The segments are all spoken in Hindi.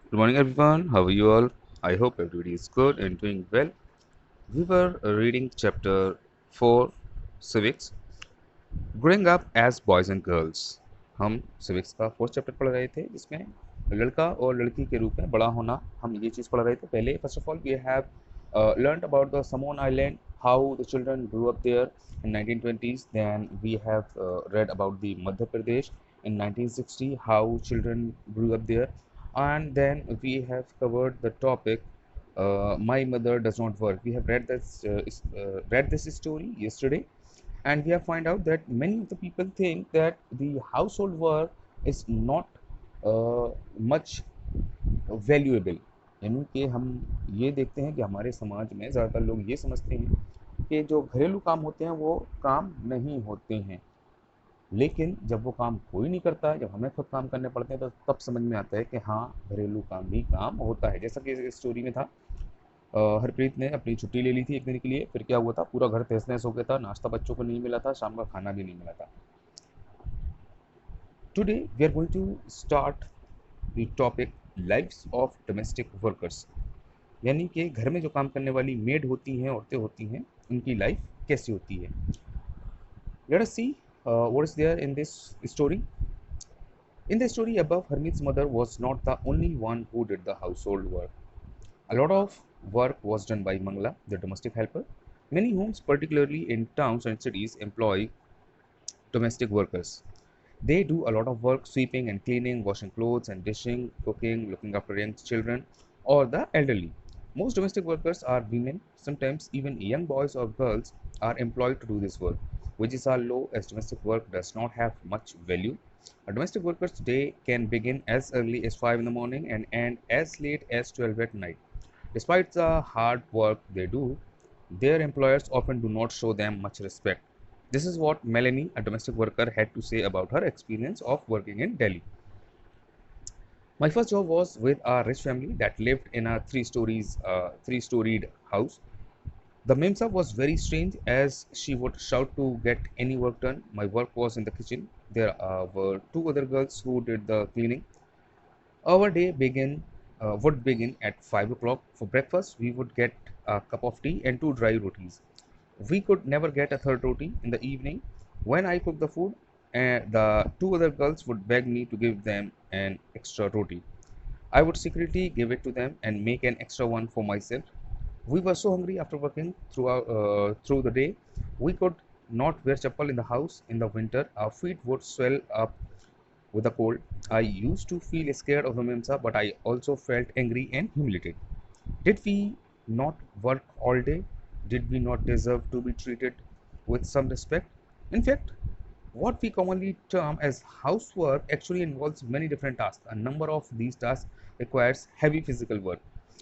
Good morning, everyone. How are you all? I hope everybody is good and doing well. We were reading chapter 4, Civics, Growing Up as Boys and Girls. हम civics का फोर्थ चैप्टर पढ़ रहे थे जिसमें लड़का और लड़की के रूप में बड़ा होना हम ये चीज़ पढ़ रहे थे पहले first of all we have learned about the Samoan Island, how the children grew up there in 1920s. Then we have read about the Madhya Pradesh in 1960, how children grew up there. And then we have covered the topic My Mother Does Not Work. We have read this story yesterday, and we have find out that many of the people think that the household work is not much valuable, यानी कि हम ये देखते हैं कि हमारे समाज में ज़्यादातर लोग ये समझते हैं कि जो घरेलू काम होते हैं वो काम नहीं होते हैं। लेकिन जब वो काम कोई नहीं करता है, जब हमें खुद काम करने पड़ते हैं, तो तब समझ में आता है कि हाँ, घरेलू काम भी काम होता है। जैसा कि इस स्टोरी में था, हरप्रीत ने अपनी छुट्टी ले ली थी एक दिन के लिए। फिर क्या हुआ था, पूरा घर तहस नहस हो गया था, नाश्ता बच्चों को नहीं मिला था, शाम का खाना भी नहीं मिला था। Today we are going to start the topic lives of domestic workers, यानी कि घर में जो काम करने वाली मेड होती हैं, औरतें होती हैं, उनकी लाइफ कैसी होती है। Let us see what is there in this story. In the story above, Harmeet's mother was not the only one who did the household work. A lot of work was done by Mangla, the domestic helper. Many homes, particularly in towns and cities, employ domestic workers. They do a lot of work sweeping and cleaning, washing clothes and dishing, cooking, looking after young children or the elderly. Most domestic workers are women, sometimes even young boys or girls are employed to do this work. Wages are low as domestic work does not have much value. A domestic worker's day can begin as early as 5 in the morning and end as late as 12 at night. Despite the hard work they do, their employers often do not show them much respect. This is what Melanie, a domestic worker, had to say about her experience of working in Delhi. My first job was with a rich family that lived in a three-storied house. The Memsa was very strange as she would shout to get any work done. My work was in the kitchen. There were two other girls who did the cleaning. Our day would begin at 5 o'clock. For breakfast, we would get a cup of tea and two dry rotis. We could never get a third roti in the evening. When I cooked the food, the two other girls would beg me to give them an extra roti. I would secretly give it to them and make an extra one for myself. We were so hungry after working through the day. We could not wear chappal in the house in the winter. Our feet would swell up with the cold. I used to feel scared of the Memsa, but I also felt angry and humiliated. Did we not work all day? Did we not deserve to be treated with some respect? In fact, what we commonly term as housework actually involves many different tasks. A number of these tasks requires heavy physical work.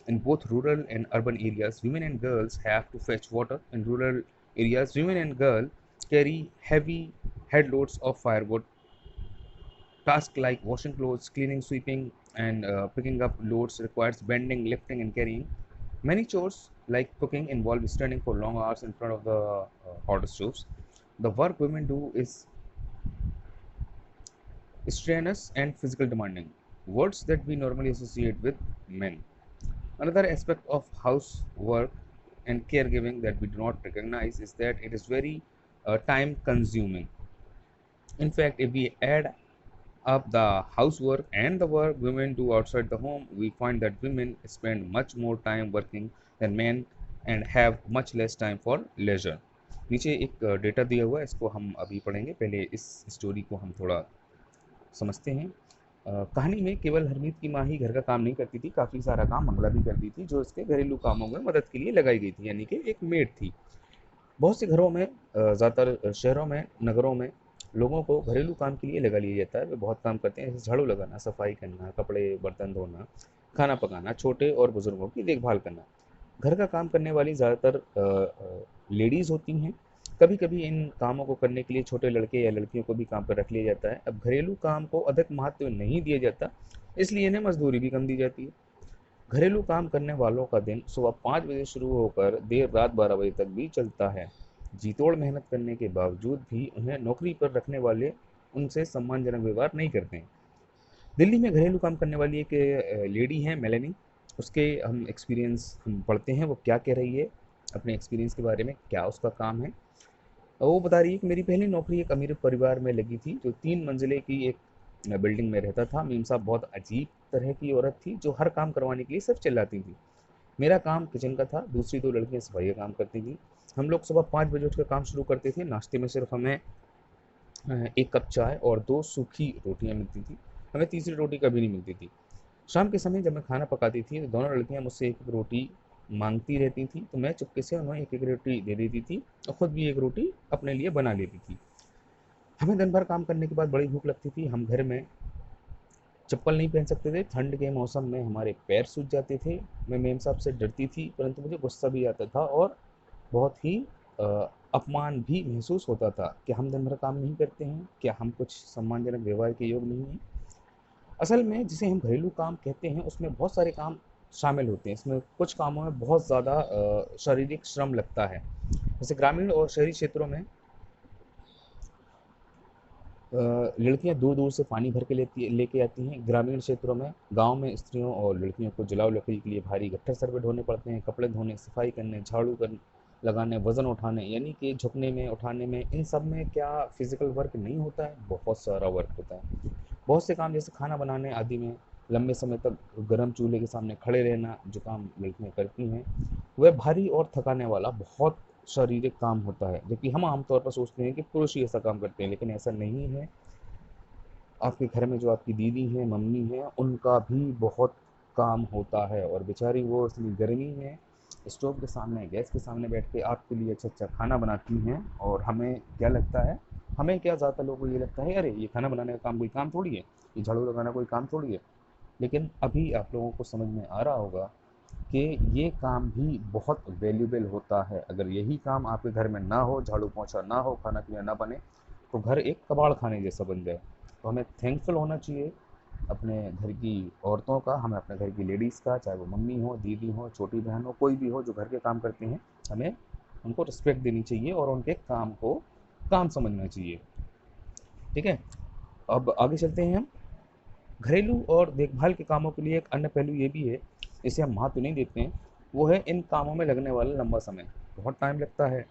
In both rural and urban areas, women and girls have to fetch water. In rural areas, women and girls carry heavy headloads of firewood. Tasks like washing clothes, cleaning, sweeping, and picking up loads requires bending, lifting, and carrying. Many chores like cooking involve standing for long hours in front of the hot stoves. The work women do is strenuous and physical demanding, words that we normally associate with men. Another aspect of housework and caregiving that we do not recognize is that it is very time consuming. In fact, if we add up the housework and the work women do outside the home, we find that women spend much more time working than men and have much less time for leisure. नीचे एक डेटा दिया हुआ है, इसको हम अभी पढ़ेंगे। पहले इस स्टोरी को हम थोड़ा समझते हैं। कहानी में केवल हरमीत की माँ ही घर का काम नहीं करती थी, काफ़ी सारा काम मंगला भी करती थी, जो इसके घरेलू कामों में मदद के लिए लगाई गई थी, यानी कि एक मेड थी। बहुत से घरों में, ज़्यादातर शहरों में, नगरों में लोगों को घरेलू काम के लिए लगा लिया जाता है। वे बहुत काम करते हैं, जैसे झाड़ू लगाना, सफाई करना, कपड़े बर्तन धोना, खाना पकाना, छोटे और बुजुर्गों की देखभाल करना। घर का काम करने वाली ज़्यादातर लेडीज़ होती हैं। कभी कभी इन कामों को करने के लिए छोटे लड़के या लड़कियों को भी काम पर रख लिया जाता है। अब घरेलू काम को अधिक महत्व नहीं दिया जाता, इसलिए इन्हें मजदूरी भी कम दी जाती है। घरेलू काम करने वालों का दिन सुबह 5 बजे शुरू होकर देर रात 12 बजे तक भी चलता है। जी-तोड़ मेहनत करने के बावजूद भी उन्हें नौकरी पर रखने वाले उनसे सम्मानजनक व्यवहार नहीं करते हैं। दिल्ली में घरेलू काम करने वाली एक लेडी है मेलेनी, उसके हम एक्सपीरियंस हम पढ़ते हैं, वो क्या कह रही है अपने एक्सपीरियंस के बारे में, क्या उसका काम है। वो बता रही है कि मेरी पहली नौकरी एक अमीर परिवार में लगी थी जो 3 मंजिले की एक बिल्डिंग में रहता था। मीम साहब बहुत अजीब तरह की औरत थी जो हर काम करवाने के लिए सिर्फ चिल्लाती थी। मेरा काम किचन का था, दूसरी 2 लड़कियां सफाई का काम करती थी। हम लोग सुबह 5 बजे उठकर काम शुरू करते थे। नाश्ते में सिर्फ हमें 1 कप चाय और 2 सूखी रोटियां मिलती थी। हमें तीसरी रोटी कभी नहीं मिलती थी। शाम के समय जब मैं खाना पकाती थी तो दोनों लड़कियां मुझसे एक एक रोटी मांगती रहती थी, तो मैं चुपके से उन्हें एक एक रोटी दे देती थी और खुद भी एक रोटी अपने लिए बना लेती थी। हमें दिन भर काम करने के बाद बड़ी भूख लगती थी। हम घर में चप्पल नहीं पहन सकते थे, ठंड के मौसम में हमारे पैर सूज जाते थे। मैं मेम साहब से डरती थी, परंतु मुझे गुस्सा भी आता था और बहुत ही अ, अपमान भी महसूस होता था कि हम दिन भर काम नहीं करते हैं, क्या हम कुछ सम्मानजनक व्यवहार के योग्य नहीं हैं। असल में जिसे हम घरेलू काम कहते हैं उसमें बहुत सारे काम शामिल होते हैं। इसमें कुछ कामों में बहुत ज़्यादा शारीरिक श्रम लगता है। जैसे ग्रामीण और शहरी क्षेत्रों में लड़कियां दूर दूर से पानी भर के लेके आती हैं। ग्रामीण क्षेत्रों में गांव में स्त्रियों और लड़कियों को जलाऊ लकड़ी के लिए भारी गट्ठर सर्वे ढोने पड़ते हैं। कपड़े धोने, सफाई करने, झाड़ू कर लगाने, वजन उठाने, यानी कि झुकने में, उठाने में, इन सब में क्या फिजिकल वर्क नहीं होता है? बहुत सारा वर्क होता है। बहुत से काम जैसे खाना बनाने आदि में लंबे समय तक गर्म चूल्हे के सामने खड़े रहना, जो काम लड़कियां करती हैं, वह भारी और थकाने वाला बहुत शारीरिक काम होता है। जबकि हम आमतौर पर सोचते हैं कि पुरुष ही ऐसा काम करते हैं, लेकिन ऐसा नहीं है। आपके घर में जो आपकी दीदी हैं, मम्मी हैं, उनका भी बहुत काम होता है और बेचारी वो इतनी गर्मी में स्टोव के सामने, गैस के सामने बैठ के आपके लिए अच्छा अच्छा खाना बनाती हैं। और हमें क्या लगता है, हमें क्या, ज़्यादातर लोगों को ये लगता है अरे ये खाना बनाने का काम कोई काम थोड़ी है, ये झाड़ू लगाना कोई काम थोड़ी है। लेकिन अभी आप लोगों को समझ में आ रहा होगा कि ये काम भी बहुत वैल्यूबल होता है। अगर यही काम आपके घर में ना हो, झाड़ू पोछा ना हो, खाना पीना ना बने, तो घर एक कबाड़ खाने जैसा बन जाए। तो हमें थैंकफुल होना चाहिए अपने घर की औरतों का, हमें अपने घर की लेडीज़ का, चाहे वो मम्मी हो, दीदी हो, छोटी बहन हो, कोई भी हो जो घर के काम करती हैं। हमें उनको रिस्पेक्ट देनी चाहिए और उनके काम को काम समझना चाहिए। ठीक है, अब आगे चलते हैं हम। घरेलू और देखभाल के कामों के लिए एक अन्य पहलू ये भी है, इसे हम महत्व नहीं देते हैं, वो है इन कामों में लगने वाला लंबा समय। बहुत टाइम लगता है।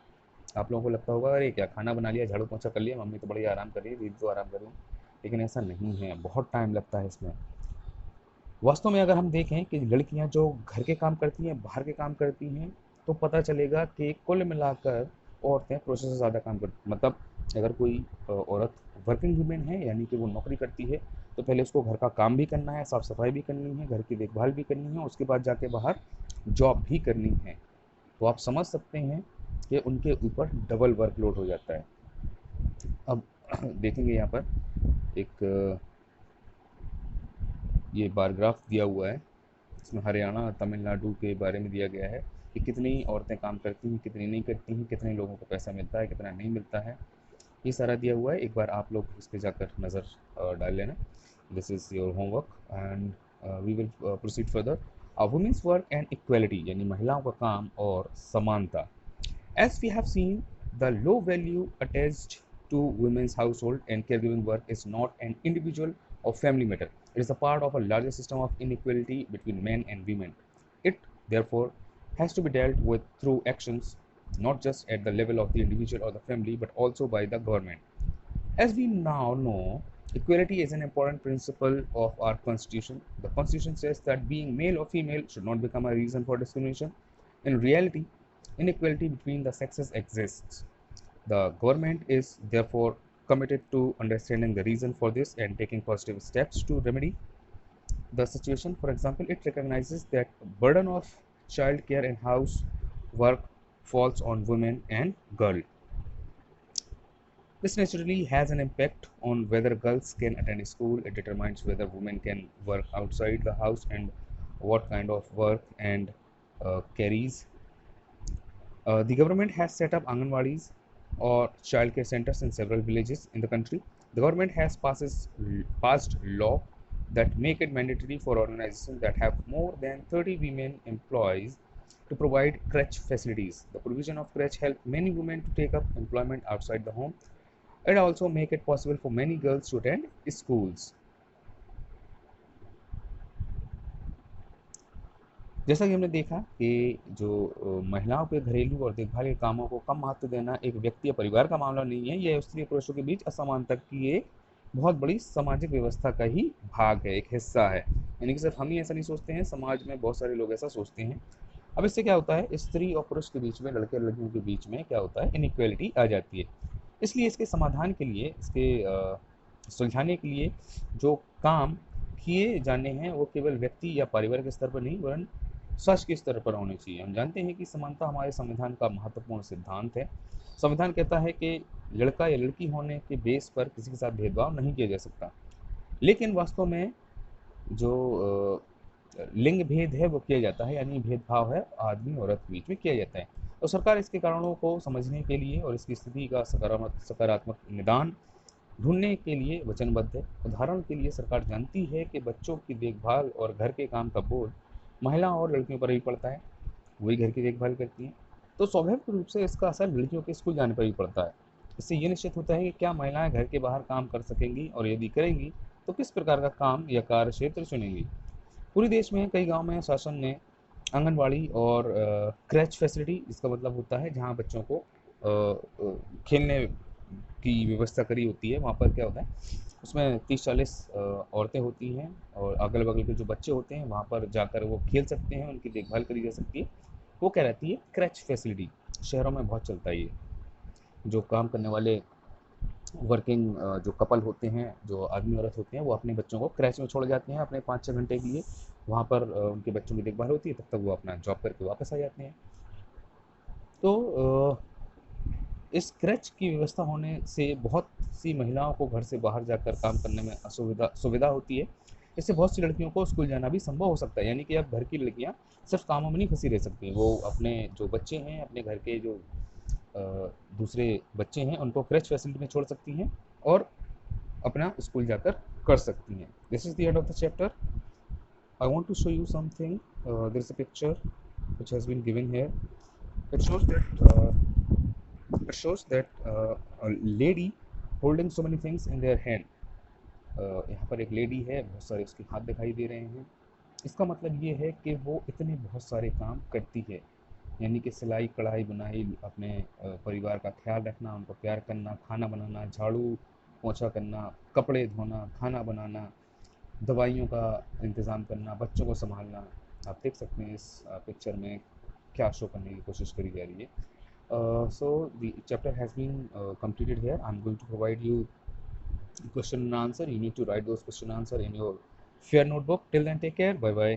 आप लोगों को लगता होगा अरे क्या खाना बना लिया, झाड़ू पोछा कर लिया, मम्मी तो बड़ी आराम कर रही है, दीदी तो आराम कर रही है। लेकिन ऐसा नहीं है, बहुत टाइम लगता है इसमें। वास्तव में अगर हम देखें कि लड़कियां जो घर के काम करती हैं, बाहर के काम करती हैं, तो पता चलेगा कि कुल मिलाकर औरतें पुरुषों से ज़्यादा काम करती, मतलब अगर कोई औरत वर्किंग वूमेन है, यानी कि वो नौकरी करती है, तो पहले उसको घर का काम भी करना है, साफ सफाई भी करनी है, घर की देखभाल भी करनी है, उसके बाद जाके बाहर जॉब भी करनी है। तो आप समझ सकते हैं कि उनके ऊपर डबल वर्कलोड हो जाता है। अब देखेंगे यहाँ पर एक ये बार ग्राफ दिया हुआ है, इसमें हरियाणा, तमिलनाडु के बारे में दिया गया है कि कितनी औरतें काम करती हैं, कितनी नहीं करती हैं, कितने लोगों को पैसा मिलता है, कितना नहीं मिलता है। ये सारा दिया हुआ है, एक बार आप लोग इस पे जाकर नज़र डाल लेना। This is your homework and we will proceed further. Women's work and equality, यानी महिलाओं का काम और समानता। As we have seen, the low value attached to women's household and caregiving work is not an individual or family matter. It is a part of a larger system of inequality between men and women. It, therefore, has to be dealt with through actions not just at the level of the individual or the family but also by the government. As we now know, equality is an important principle of our constitution. The constitution says that being male or female should not become a reason for discrimination. In reality, inequality between the sexes exists. The government is therefore committed to understanding the reason for this and taking positive steps to remedy the situation. For example, it recognizes that burden of child care and house work falls on women and girls. This naturally has an impact on whether girls can attend school. It determines whether women can work outside the house and what kind of work and carries. The government has set up Anganwadis or childcare centers in several villages in the country. The government has passed law that make it mandatory for organizations that have more than 30 women employees to provide crèche facilities. The provision of crèche help many women to take up employment outside the home. It also make it possible for many girls to attend schools. जैसा कि हमने देखा कि जो महिलाओं के घरेलू और देखभाल के कामों को कम महत्व देना एक व्यक्ति या परिवार का मामला नहीं है, यह स्त्री और पुरुषों के बीच असमानता की एक बहुत बड़ी सामाजिक व्यवस्था का ही भाग है, एक हिस्सा है। यानी कि सिर्फ हम ही ऐसा नहीं सोचते हैं, समाज में बहुत सारे लोग ऐसा सोचते हैं। अब इससे क्या होता है, स्त्री और पुरुष के बीच में, लड़के और लड़कियों के बीच में क्या होता है, इनइक्वालिटी आ जाती है। इसलिए इसके समाधान के लिए, इसके सुलझाने के लिए जो काम किए जाने हैं वो केवल व्यक्ति या पारिवारिक स्तर पर नहीं वरन सच के स्तर पर होने चाहिए। हम जानते हैं कि समानता हमारे संविधान का महत्वपूर्ण सिद्धांत है। संविधान कहता है कि लड़का या लड़की होने के बेस पर किसी के साथ भेदभाव नहीं किया जा सकता। लेकिन वास्तव में जो लिंग भेद है वो किया जाता है, यानी भेदभाव है आदमी औरत के बीच में किया जाता है। तो सरकार इसके कारणों को समझने के लिए और इसकी स्थिति का सकारात्मक निदान ढूंढने के लिए वचनबद्ध है। उदाहरण के लिए सरकार जानती है कि बच्चों की देखभाल और घर के काम का बोझ महिलाओं और लड़कियों पर भी पड़ता है, वही घर की देखभाल करती हैं। तो स्वाभाविक रूप से इसका असर लड़कियों के स्कूल जाने पर भी पड़ता है। इससे ये निश्चित होता है कि क्या महिलाएं घर के बाहर काम कर सकेंगी, और यदि करेंगी तो किस प्रकार का काम या कार्य क्षेत्र चुनेंगी। पूरे देश में कई गांव में शासन ने आंगनवाड़ी और क्रैच फैसिलिटी, जिसका मतलब होता है जहां बच्चों को खेलने की व्यवस्था करी होती है। वहाँ पर क्या होता है, उसमें 30-40 औरतें होती हैं और अगल बगल के जो बच्चे होते हैं वहाँ पर जाकर वो खेल सकते हैं, उनकी देखभाल करी जा सकती है। वो क्या रहती है, क्रैच फैसिलिटी। शहरों में बहुत चलता है ये। जो काम करने वाले वर्किंग जो कपल होते हैं, जो आदमी औरत होते हैं, वो अपने बच्चों को क्रैच में छोड़ जाते हैं अपने 5-6 घंटे के लिए। वहाँ पर उनके बच्चों की देखभाल होती है, तब तक वो अपना जॉब करके वापस आ जाते हैं। तो इस क्रच की व्यवस्था होने से बहुत सी महिलाओं को घर से बाहर जाकर काम करने में सुविधा होती है। इससे बहुत सी लड़कियों को स्कूल जाना भी संभव हो सकता है। यानी कि अब घर की लड़कियां सिर्फ कामों में नहीं फंसी रह सकती, वो अपने जो बच्चे हैं, अपने घर के जो दूसरे बच्चे हैं, उनको क्रच फैसिलिटी में छोड़ सकती हैं और अपना स्कूल जाकर कर सकती हैं। This is the end of the chapter. I want to show you something. There is a picture which has been given here. It shows that a lady holding so many things in their hand. यहाँ पर एक लेडी है, बहुत सारे उसके हाथ दिखाई दे रहे हैं। इसका मतलब ये है कि वो इतने बहुत सारे काम करती है, यानी कि सिलाई कढ़ाई बुनाई, अपने परिवार का ख्याल रखना, उनको प्यार करना, खाना बनाना, झाड़ू पोछा करना, कपड़े धोना, खाना बनाना, दवाइयों का इंतज़ाम करना, बच्चों को संभालना। आप देख सकते हैं इस पिक्चर में क्या शो करने की कोशिश करी जा रही है। So the chapter has been completed here. I'm going to provide you question and answer. You need to write those question and answer in your fair notebook. Till then, take care. Bye bye.